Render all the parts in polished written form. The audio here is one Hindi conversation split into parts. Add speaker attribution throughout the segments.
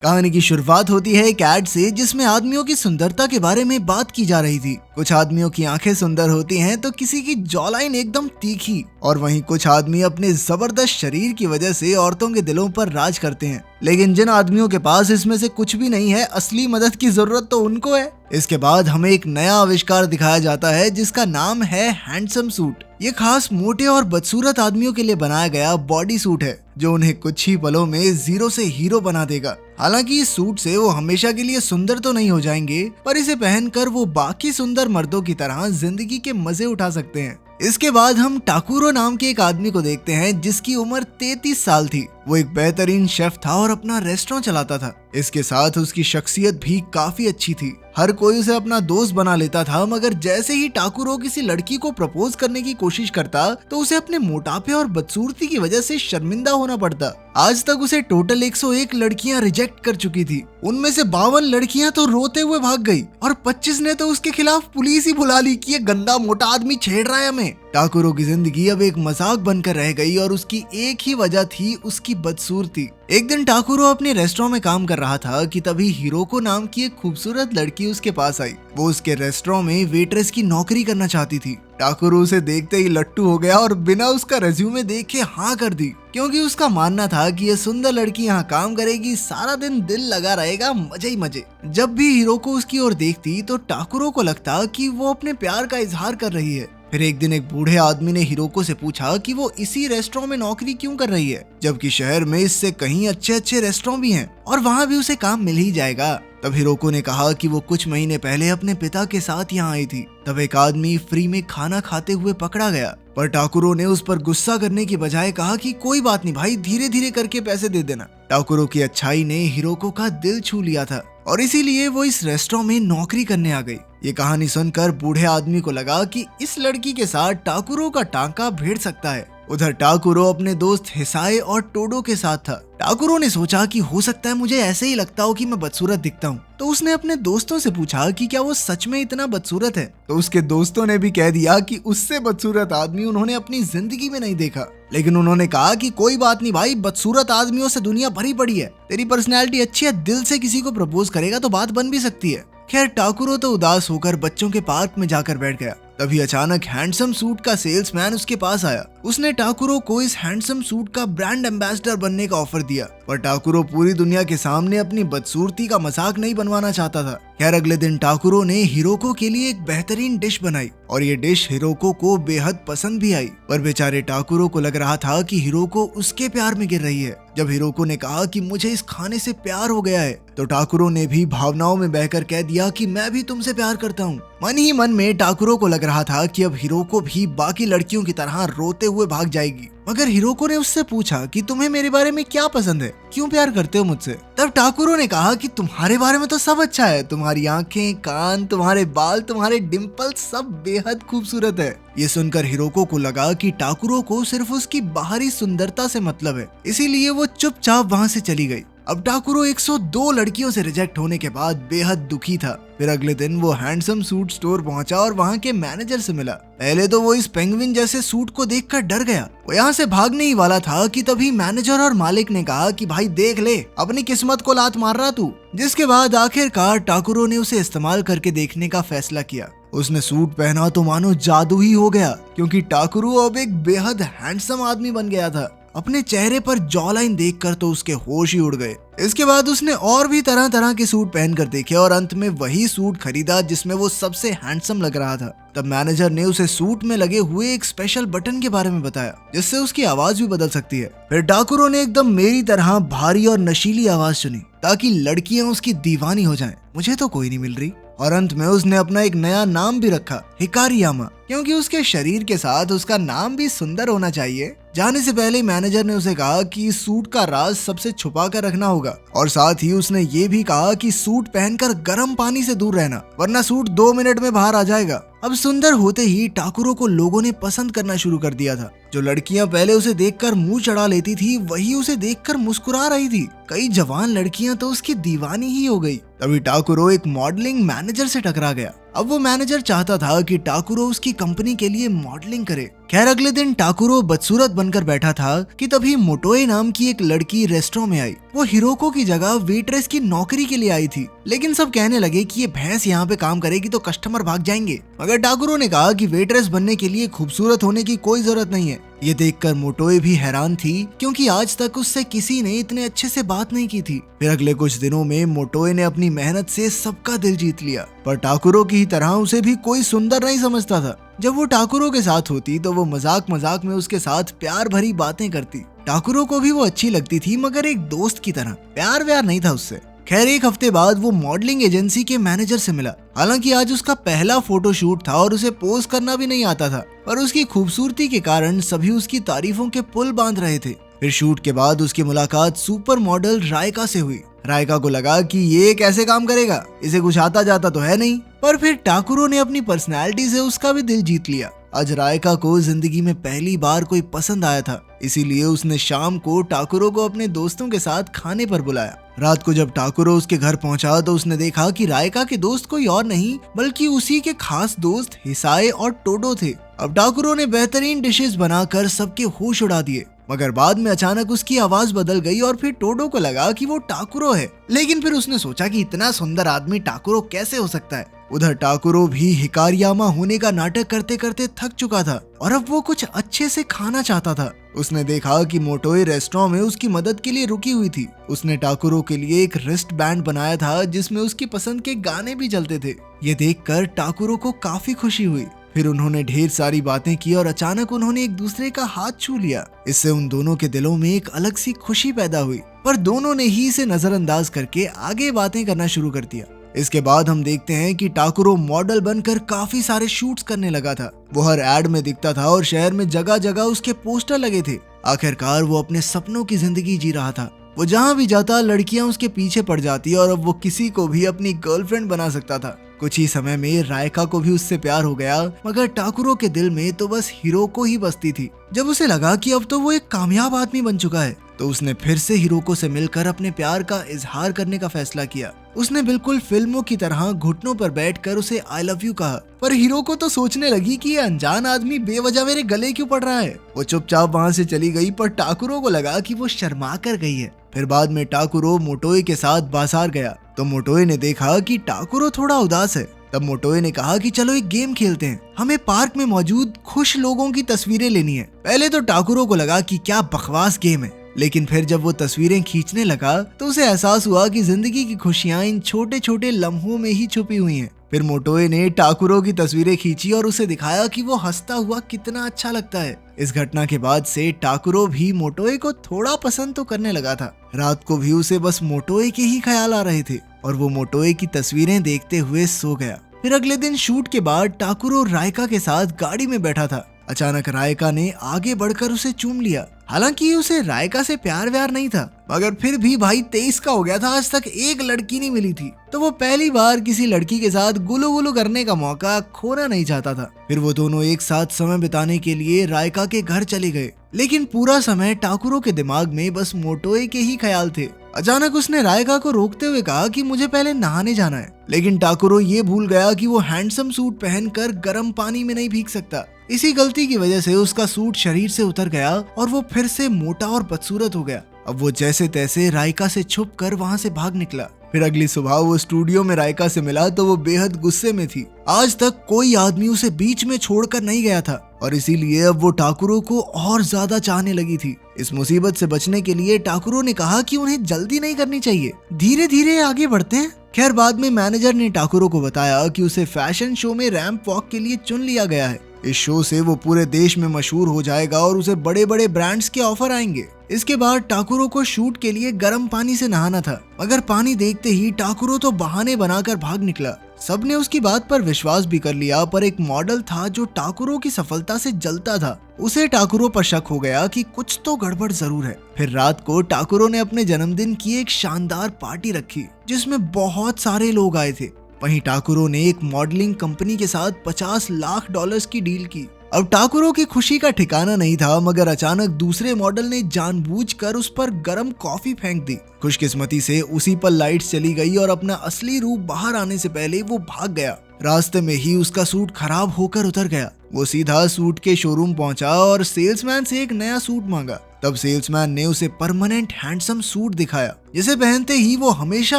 Speaker 1: कहानी की शुरुआत होती है एक ऐड से जिसमें आदमियों की सुंदरता के बारे में बात की जा रही थी। कुछ आदमियों की आंखें सुंदर होती हैं तो किसी की जॉलाइन एकदम तीखी, और वहीं कुछ आदमी अपने जबरदस्त शरीर की वजह से औरतों के दिलों पर राज करते हैं। लेकिन जिन आदमियों के पास इसमें से कुछ भी नहीं है, असली मदद की जरूरत तो उनको है। इसके बाद हमें एक नया आविष्कार दिखाया जाता है जिसका नाम है हैंडसम सूट। ये खास मोटे और बदसूरत आदमियों के लिए बनाया गया बॉडी सूट है जो उन्हें कुछ ही पलों में जीरो से हीरो बना देगा। हालांकि इस सूट से वो हमेशा के लिए सुंदर तो नहीं हो जाएंगे, पर इसे पहनकर वो बाकी सुंदर मर्दों की तरह जिंदगी के मजे उठा सकते हैं। इसके बाद हम टाकुरो नाम के एक आदमी को देखते हैं जिसकी उम्र 33 साल थी। वो एक बेहतरीन शेफ था और अपना रेस्टोरेंट चलाता था। इसके साथ उसकी शख्सियत भी काफी अच्छी थी। हर कोई उसे अपना दोस्त बना लेता था, मगर जैसे ही टाकुरो किसी लड़की को प्रपोज करने की कोशिश करता तो उसे अपने मोटापे और बदसूरती की वजह से शर्मिंदा होना पड़ता। आज तक उसे टोटल 101 लड़कियां रिजेक्ट कर चुकी थी। उनमें से 52 लड़कियां तो रोते हुए भाग गई और 25 ने तो उसके खिलाफ पुलिस ही बुला ली कि ये गंदा मोटा आदमी छेड़ रहा है हमें। टाकुरो की जिंदगी अब एक मजाक बनकर रह गई और उसकी एक ही वजह थी उसकी बदसूरती। एक दिन टाकुरो अपने रेस्टोरेंट में काम कर रहा था कि तभी हिरोको नाम की एक खूबसूरत लड़की उसके पास आई। वो उसके रेस्टोरेंट में वेट्रेस की नौकरी करना चाहती थी। टाकुरो उसे देखते ही लट्टू हो गया और बिना उसका रेज्यूमे देखे हाँ कर दी, क्योंकि उसका मानना था कि ये सुंदर लड़की यहाँ काम करेगी, सारा दिन दिल लगा रहेगा, मजे ही मजे। जब भी हिरोको उसकी ओर देखती तो टाकुरो को लगता कि वो अपने प्यार का इजहार कर रही है। फिर एक दिन एक बूढ़े आदमी ने हिरोको से पूछा कि वो इसी रेस्टोरेंट में नौकरी क्यों कर रही है, जबकि शहर में इससे कहीं अच्छे अच्छे रेस्टोरेंट भी हैं और वहाँ भी उसे काम मिल ही जाएगा। तब हिरोको ने कहा कि वो कुछ महीने पहले अपने पिता के साथ यहाँ आई थी। तब एक आदमी फ्री में खाना खाते हुए पकड़ा गया, पर टाकुरो ने उस पर गुस्सा करने की बजाय कहा कि कोई बात नहीं भाई, धीरे धीरे करके पैसे दे देना। टाकुरो की अच्छाई ने हिरोको का दिल छू लिया था और इसीलिए वो इस रेस्टोरेंट में नौकरी करने आ गई। ये कहानी सुनकर बूढ़े आदमी को लगा कि इस लड़की के साथ टाकुरो का टांका भिड़ सकता है। उधर टाकुरो अपने दोस्त हिसाए और टोडो के साथ था। टाकुरो ने सोचा कि हो सकता है मुझे ऐसे ही लगता हो कि मैं बदसूरत दिखता हूँ, तो उसने अपने दोस्तों से पूछा कि क्या वो सच में इतना बदसूरत है। तो उसके दोस्तों ने भी कह दिया कि उससे बदसूरत आदमी उन्होंने अपनी जिंदगी में नहीं देखा। लेकिन उन्होंने कहा कि कोई बात नहीं भाई, बदसूरत आदमियों से दुनिया भरी पड़ी है, तेरी पर्सनैलिटी अच्छी है, दिल से किसी को प्रपोज करेगा तो बात बन भी सकती है। खैर टाकुरो तो उदास होकर बच्चों के पार्क में जाकर बैठ गया। तभी अचानक हैंडसम सूट का सेल्समैन उसके पास आया। उसने टाकुरो को इस हैंडसम सूट का ब्रांड एम्बेसडर बनने का ऑफर दिया, पर टाकुरो पूरी दुनिया के सामने अपनी बदसूरती का मजाक नहीं बनवाना चाहता था। खैर अगले दिन टाकुरो ने हिरोको के लिए एक बेहतरीन डिश बनाई और ये डिश हिरोको को बेहद पसंद भी आई, पर बेचारे टाकुरो को लग रहा था कि हिरोको उसके प्यार में गिर रही है। जब हिरोको ने कहा कि मुझे इस खाने से प्यार हो गया है, तो टाकुरो ने भी भावनाओं में बहकर कह दिया कि मैं भी तुमसे प्यार करता हूँ। मन ही मन में टाकुरो को लग रहा था कि अब हिरोको भी बाकी लड़कियों की तरह रोते हुए भाग जाएगी। मगर हिरोको ने उससे पूछा कि तुम्हें मेरे बारे में क्या पसंद है, क्यों प्यार करते हो मुझसे। तब टाकुरो ने कहा कि तुम्हारे बारे में तो सब अच्छा है, तुम्हारी आंखें, कान, तुम्हारे बाल, तुम्हारे डिम्पल सब बेहद खूबसूरत है। ये सुनकर हिरोको को लगा कि टाकुरो को सिर्फ उसकी बाहरी सुंदरता से मतलब है, इसीलिए वो चुपचाप वहाँ से चली गई। अब टाकुरो 102 लड़कियों से रिजेक्ट होने के बाद बेहद दुखी था। फिर अगले दिन वो हैंडसम सूट स्टोर पहुंचा और वहां के मैनेजर से मिला। पहले तो वो इस पेंगुइन जैसे सूट को देखकर डर गया। वो यहाँ से भागने ही वाला था कि तभी मैनेजर और मालिक ने कहा कि भाई देख ले, अपनी किस्मत को लात मार रहा तू। जिसके बाद आखिरकार टाकुरो ने उसे इस्तेमाल करके देखने का फैसला किया। उसने सूट पहना तो मानो जादू ही हो गया, क्योंकि टाकुरो अब एक बेहद हैंडसम आदमी बन गया था। अपने चेहरे पर जॉलाइन देखकर तो उसके होश ही उड़ गए। इसके बाद उसने और भी तरह तरह के सूट पहनकर देखे और अंत में वही सूट खरीदा जिसमें वो सबसे हैंडसम लग रहा था। तब मैनेजर ने उसे सूट में लगे हुए एक स्पेशल बटन के बारे में बताया जिससे उसकी आवाज भी बदल सकती है। फिर टाकुरो ने एकदम मेरी तरह भारी और नशीली आवाज सुनी ताकि लड़कियां उसकी दीवानी हो जाएं। मुझे तो कोई नहीं मिल रही। और अंत में उसने अपना एक नया नाम भी रखा, हिकारियामा, क्योंकि उसके शरीर के साथ उसका नाम भी सुंदर होना चाहिए। जाने से पहले मैनेजर ने उसे कहा कि इस सूट का राज सबसे छुपा कर रखना होगा और साथ ही उसने ये भी कहा कि सूट पहनकर गर्म पानी से दूर रहना, वरना सूट 2 मिनट में बाहर आ जाएगा। अब सुंदर होते ही टाकुरो को लोगों ने पसंद करना शुरू कर दिया था। जो लड़कियां पहले उसे देखकर मुंह चढ़ा लेती थी, वही उसे देखकर मुस्कुरा रही थी। कई जवान लड़कियां तो उसकी दीवानी ही हो गई। तभी टाकुरो एक मॉडलिंग मैनेजर से टकरा गया। अब वो मैनेजर चाहता था कि टाकुरो उसकी कंपनी के लिए मॉडलिंग करे खैर अगले दिन टाकुरो बदसूरत बनकर बैठा था कि तभी मोटोए नाम की एक लड़की रेस्टोरेंट में आई। वो हिरोको की जगह वेट्रेस की नौकरी के लिए आई थी, लेकिन सब कहने लगे कि ये भैंस यहाँ पे काम करेगी तो कस्टमर भाग जाएंगे। मगर टाकुरो ने कहा कि वेट्रेस बनने के लिए खूबसूरत होने की कोई जरूरत नहीं है। ये देखकर मोटोए भी हैरान थी, क्योंकि आज तक उससे किसी ने इतने अच्छे से बात नहीं की थी। फिर अगले कुछ दिनों में मोटोए ने अपनी मेहनत से सबका दिल जीत लिया, पर टाकुरो की ही तरह उसे भी कोई सुंदर नहीं समझता था। जब वो टाकुरो के साथ होती तो वो मजाक मजाक में उसके साथ प्यार भरी बातें करती। टाकुरो को भी वो अच्छी लगती थी, मगर एक दोस्त की तरह, प्यार व्यार नहीं था उससे। खैर एक हफ्ते बाद वो मॉडलिंग एजेंसी के मैनेजर से मिला। हालांकि आज उसका पहला फोटोशूट था और उसे पोज करना भी नहीं आता था, पर उसकी खूबसूरती के कारण सभी उसकी तारीफों के पुल बांध रहे थे। फिर शूट के बाद उसकी मुलाकात सुपर मॉडल रायका से हुई। रायका को लगा कि ये कैसे काम करेगा, इसे कुछ आता जाता तो है नहीं। पर फिर टाकुरो ने अपनी पर्सनैलिटी से उसका भी दिल जीत लिया। आज रायका को जिंदगी में पहली बार कोई पसंद आया था, इसीलिए उसने शाम को टाकुरो को अपने दोस्तों के साथ खाने पर बुलाया। रात को जब टाकुरो उसके घर पहुंचा तो उसने देखा कि रायका के दोस्त कोई और नहीं बल्कि उसी के खास दोस्त हिसाए और टोडो थे। अब टाकुरो ने बेहतरीन डिशेस बनाकर सबके होश उड़ा दिए, मगर बाद में अचानक उसकी आवाज बदल गई और फिर टोडो को लगा कि वो टाकुरो है। लेकिन फिर उसने सोचा कि इतना सुंदर आदमी टाकुरो कैसे हो सकता है। उधर टाकुरो भी हिकारियामा होने का नाटक करते करते थक चुका था और अब वो कुछ अच्छे से खाना चाहता था। उसने देखा कि मोटोए रेस्टोरेंट में उसकी मदद के लिए रुकी हुई थी। उसने टाकुरो के लिए एक रिस्ट बैंड बनाया था जिसमें उसकी पसंद के गाने भी चलते थे। ये देखकर टाकुरो को काफी खुशी हुई। फिर उन्होंने ढेर सारी बातें की और अचानक उन्होंने एक दूसरे का हाथ छू लिया। इससे उन दोनों के दिलों में एक अलग सी खुशी पैदा हुई, पर दोनों ने ही इसे नजरअंदाज करके आगे बातें करना शुरू कर दिया। इसके बाद हम देखते हैं कि टाकुरो मॉडल बनकर काफी सारे शूट्स करने लगा था। वो हर एड में दिखता था और शहर में जगह जगह उसके पोस्टर लगे थे। आखिरकार वो अपने सपनों की जिंदगी जी रहा था। वो जहाँ भी जाता लड़कियां उसके पीछे पड़ जाती और अब वो किसी को भी अपनी गर्लफ्रेंड बना सकता था। कुछ ही समय में रायका को भी उससे प्यार हो गया, मगर टाकुरो के दिल में तो बस हिरोको ही बसती थी। जब उसे लगा कि अब तो वो एक कामयाब आदमी बन चुका है, तो उसने फिर से हिरोको से मिलकर अपने प्यार का इजहार करने का फैसला किया। उसने बिल्कुल फिल्मों की तरह घुटनों पर बैठकर उसे आई लव यू कहा। पर हिरोको तो सोचने लगी कि ये अनजान आदमी बेवजह मेरे गले क्यों पड़ रहा है। वो चुपचाप वहाँ से चली गई, पर टाकुरो को लगा कि वो शर्मा कर गई है। फिर बाद में टाकुरो मोटोए के साथ बाजार गया तो मोटोए ने देखा कि टाकुरो थोड़ा उदास है। तब मोटोए ने कहा कि चलो एक गेम खेलते हैं, हमें पार्क में मौजूद खुश लोगों की तस्वीरें लेनी है। पहले तो टाकुरो को लगा कि क्या बकवास गेम है, लेकिन फिर जब वो तस्वीरें खींचने लगा तो उसे एहसास हुआ कि जिंदगी की खुशियां इन छोटे छोटे लम्हों में ही छुपी हुई हैं। फिर मोटोए ने टाकुरो की तस्वीरें खींची और उसे दिखाया कि वो हंसता हुआ कितना अच्छा लगता है। इस घटना के बाद से टाकुरो भी मोटोए को थोड़ा पसंद तो करने लगा था। रात को भी उसे बस मोटोए के ही ख्याल आ रहे थे और वो मोटोए की तस्वीरें देखते हुए सो गया। फिर अगले दिन शूट के बाद टाकुरो रायका के साथ गाड़ी में बैठा था। अचानक रायका ने आगे बढ़कर उसे चूम लिया। हालांकि उसे रायका से प्यार व्यार नहीं था, मगर फिर भी भाई 23 का हो गया था, आज तक एक लड़की नहीं मिली थी, तो वो पहली बार किसी लड़की के साथ गुलू गुलू करने का मौका खोना नहीं चाहता था। फिर वो दोनों एक साथ समय बिताने के लिए रायका के घर चले गए, लेकिन पूरा समय टाकुरो के दिमाग में बस मोटोए के ही ख्याल थे। अचानक उसने रायका को रोकते हुए कहा कि मुझे पहले नहाने जाना है, लेकिन टाकुरो ये भूल गया कि वो हैंडसम सूट पहनकर गर्म पानी में नहीं भीग सकता। इसी गलती की वजह से उसका सूट शरीर से उतर गया और वो फिर से मोटा और बदसूरत हो गया। अब वो जैसे तैसे रायका से छुप कर वहाँ से भाग निकला। फिर अगली सुबह वो स्टूडियो में रायका से मिला तो वो बेहद गुस्से में थी। आज तक कोई आदमी उसे बीच में छोड़कर नहीं गया था और इसीलिए अब वो टाकुरो को और ज्यादा चाहने लगी थी। इस मुसीबत से बचने के लिए टाकुरो ने कहा कि उन्हें जल्दी नहीं करनी चाहिए, धीरे धीरे आगे बढ़ते हैं। खैर बाद में मैनेजर ने टाकुरो को बताया कि उसे फैशन शो में रैंप वॉक के लिए चुन लिया गया है। इस शो से वो पूरे देश में मशहूर हो जाएगा और उसे बड़े बड़े ब्रांड्स के ऑफर आएंगे। इसके बाद टाकुरो को शूट के लिए गर्म पानी से नहाना था, मगर पानी देखते ही टाकुरो तो बहाने बनाकर भाग निकला। सबने उसकी बात पर विश्वास भी कर लिया, पर एक मॉडल था जो टाकुरो की सफलता से जलता था। उसे टाकुरो पर शक हो गया कि कुछ तो गड़बड़ जरूर है। फिर रात को टाकुरो ने अपने जन्मदिन की एक शानदार पार्टी रखी जिसमें बहुत सारे लोग आए थे। वहीं टाकुरो ने एक मॉडलिंग कंपनी के साथ $50 लाख की डील की। अब टाकुरो की खुशी का ठिकाना नहीं था, मगर अचानक दूसरे मॉडल ने जानबूझकर उस पर गर्म कॉफी फेंक दी। खुशकिस्मती से उसी पर लाइट्स चली गई और अपना असली रूप बाहर आने से पहले वो भाग गया। रास्ते में ही उसका सूट खराब होकर उतर गया। वो सीधा सूट के शोरूम पहुंचा और सेल्समैन से एक नया सूट मांगा। तब सेल्समैन ने उसे परमानेंट हैंडसम सूट दिखाया, जिसे पहनते ही वो हमेशा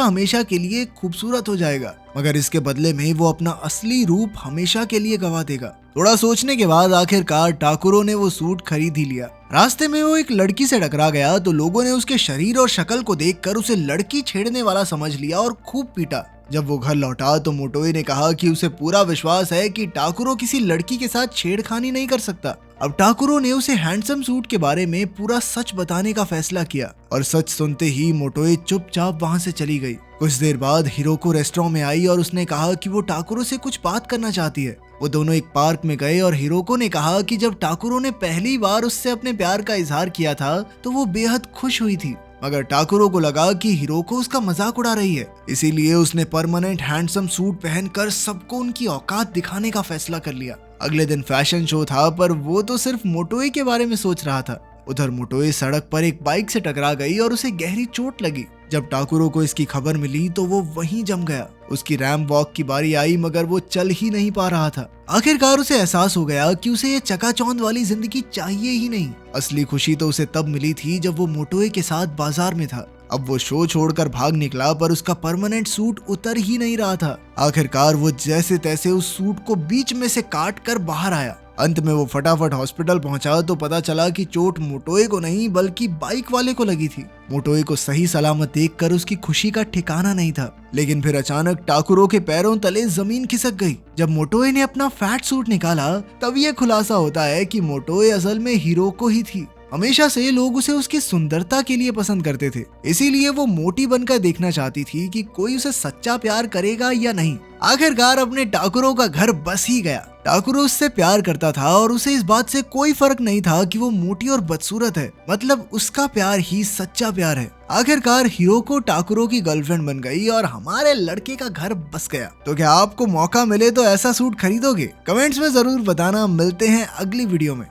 Speaker 1: हमेशा के लिए खूबसूरत हो जाएगा, मगर इसके बदले में वो अपना असली रूप हमेशा के लिए गवा देगा। थोड़ा सोचने के बाद आखिरकार टाकुरो ने वो सूट खरीद ही लिया। रास्ते में वो एक लड़की से टकरा गया तो लोगों ने उसके शरीर और शक्ल को देखकर उसे लड़की छेड़ने वाला समझ लिया और खूब पीटा। जब वो घर लौटा तो मोटोए ने कहा कि उसे पूरा विश्वास है कि टाकुरो किसी लड़की के साथ छेड़खानी नहीं कर सकता। अब टाकुरो ने उसे हैंडसम सूट के बारे में पूरा सच बताने का फैसला किया और सच सुनते ही मोटोए चुपचाप वहां से चली गई। कुछ देर बाद हिरोको रेस्टोरेंट में आई और उसने कहा कि वो टाकुरो से कुछ बात करना चाहती है। वो दोनों एक पार्क में गए और हिरोको ने कहा कि जब टाकुरो ने पहली बार उससे अपने प्यार का इजहार किया था तो वो बेहद खुश हुई थी, मगर टाकुरो को लगा कि हिरोको उसका मजाक उड़ा रही है, इसीलिए उसने परमानेंट हैंडसम सूट पहनकर सबको उनकी औकात दिखाने का फैसला कर लिया। अगले दिन फैशन शो था, पर वो तो सिर्फ मोटोए के बारे में सोच रहा था। उधर मोटोए सड़क पर एक बाइक से टकरा गई और उसे गहरी चोट लगी। जब टाकुरो को इसकी खबर मिली तो वो वहीं जम गया। उसकी रैंप वॉक की बारी आई, मगर वो चल ही नहीं पा रहा था। आखिरकार उसे एहसास हो गया कि उसे ये चकाचौंध वाली जिंदगी चाहिए ही नहीं। असली खुशी तो उसे तब मिली थी जब वो मोटोए के साथ बाजार में था। अब वो शो छोड़कर भाग निकला, पर उसका परमानेंट सूट उतर ही नहीं रहा था। आखिरकार वो जैसे तैसे उस सूट को बीच में से काट कर बाहर आया। अंत में वो फटाफट हॉस्पिटल पहुंचा तो पता चला कि चोट मोटोए को नहीं बल्कि बाइक वाले को लगी थी। मोटोए को सही सलामत देखकर उसकी खुशी का ठिकाना नहीं था, लेकिन फिर अचानक टाकुरो के पैरों तले जमीन खिसक गई। जब मोटोए ने अपना फैट सूट निकाला तब ये खुलासा होता है कि मोटोए असल में हिरोको ही थी। हमेशा से लोग उसे उसकी सुंदरता के लिए पसंद करते थे, इसीलिए वो मोटी बनकर देखना चाहती थी कि कोई उसे सच्चा प्यार करेगा या नहीं। आखिरकार अपने टाकुरो का घर बस ही गया। टाकुरो उससे प्यार करता था और उसे इस बात से कोई फर्क नहीं था कि वो मोटी और बदसूरत है, मतलब उसका प्यार ही सच्चा प्यार है। आखिरकार हिरोको टाकुरो की गर्लफ्रेंड बन गई और हमारे लड़के का घर बस गया। तो क्या आपको मौका मिले तो ऐसा सूट खरीदोगे? कमेंट्स में जरूर बताना। मिलते हैं अगली वीडियो में।